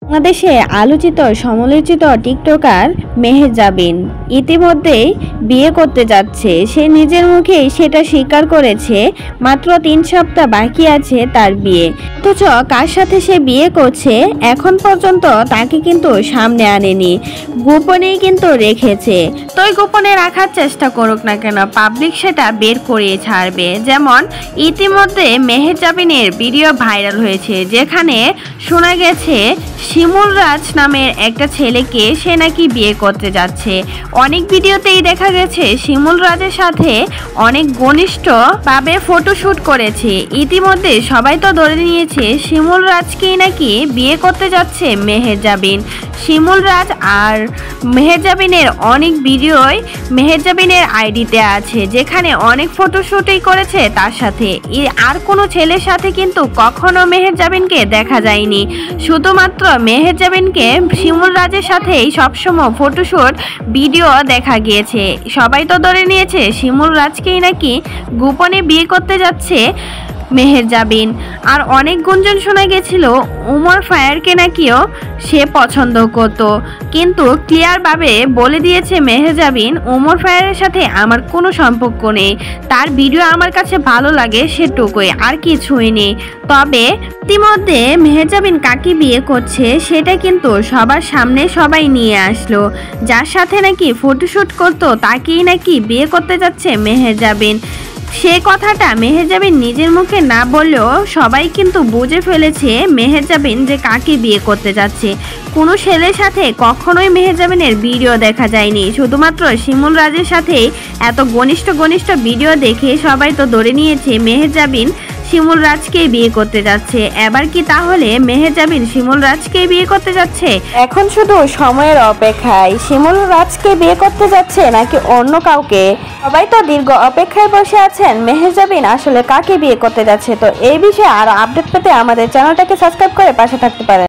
বাংলাদেশে আলোচিত সমালোচিত টিকটকার মেহেজাবিন ইতিমধ্যেই বিয়ে করতে যাচ্ছে। সে নিজের মুখেই সেটা স্বীকার করেছে। মাত্র 3 সপ্তাহ বাকি আছে তার বিয়ে, অথচ কার সাথে সে বিয়ে করছে এখন পর্যন্ত তাকে কিন্তু সামনে আনেনি, গোপনেই কিন্তু রেখেছে। তোই গোপনে রাখার চেষ্টা করুক না কেন, পাবলিক সেটা বের করিয়ে ছাড়বে। যেমন ইতিমধ্যে মেহেজাবিনের ভিডিও ভাইরাল হয়েছে, যেখানে শোনা গেছে শিমুল রাজ নামের একটা ছেলেকে সে নাকি বিয়ে করতে যাচ্ছে। অনেক ভিডিওতেই দেখা গেছে শিমুল রাজের সাথে অনেক ঘনিষ্ঠভাবে ফটোশুট করেছে। ইতিমধ্যে সবাই তো ধরে নিয়েছে শিমুল রাজকেই নাকি বিয়ে করতে যাচ্ছে মেহেজাবিন। শিমুল রাজ আর মেহেজাবিনের অনেক ভিডিওই মেহেজাবিনের আইডিতে আছে, যেখানে অনেক ফটোশুটই করেছে তার সাথে। আর কোনো ছেলের সাথে কিন্তু কখনো মেহেজাবিনকে দেখা যায়নি, শুধুমাত্র মেহেজাবিনকে শিমুল রাজের সাথেই সবসময় ফটোশুট ভিডিও দেখা গিয়েছে। সবাই তো ধরে নিয়েছে শিমুল রাজকেই নাকি গোপনে বিয়ে করতে যাচ্ছে মেহেজাবিন। আর অনেক গুঞ্জন শোনা গেছিল ওমর ফায়ারকে নাকিও সে পছন্দ করত, কিন্তু ক্লিয়ারভাবে বলে দিয়েছে মেহেজাবিন ওমর ফায়ারের সাথে আমার কোনো সম্পর্ক নেই, তার ভিডিও আমার কাছে ভালো লাগে সেটুকুই, আর কিছুই নেই। তবে ইতিমধ্যে মেহেজাবিন কাকে বিয়ে করছে সেটা কিন্তু সবার সামনে সবাই নিয়ে আসলো। যার সাথে নাকি ফটোশুট করতো তাকেই নাকি বিয়ে করতে যাচ্ছে মেহেজাবিন। সে কথাটা মেহেজাবিন নিজের মুখে না বললেও সবাই কিন্তু বুঝে ফেলেছে মেহেজাবিন যে কাকে বিয়ে করতে যাচ্ছে। কোনো ছেলের সাথে কখনোই মেহেজাবিনের ভিডিও দেখা যায়নি, শুধুমাত্র শিমুল রাজের সাথে এত ঘনিষ্ঠ ভিডিও দেখে সবাই তো ধরে নিয়েছে মেহেজাবিন শিমুল রাজকে বিয়ে করতে যাচ্ছে। এবার কি তাহলে মেহেজাবিন শিমুল রাজকে বিয়ে করতে যাচ্ছে? এখন শুধু সময়ের অপেক্ষায় শিমুল রাজকে বিয়ে করতে যাচ্ছে নাকি অন্য কাউকে, সবাই তো দীর্ঘ অপেক্ষায় বসে আছেন মেহেজাবিন আসলে কাকে বিয়ে করতে যাচ্ছে। তো এই বিষয়ে আরো আপডেট পেতে আমাদের চ্যানেলটাকে সাবস্ক্রাইব করে পাশে থাকতে পারেন।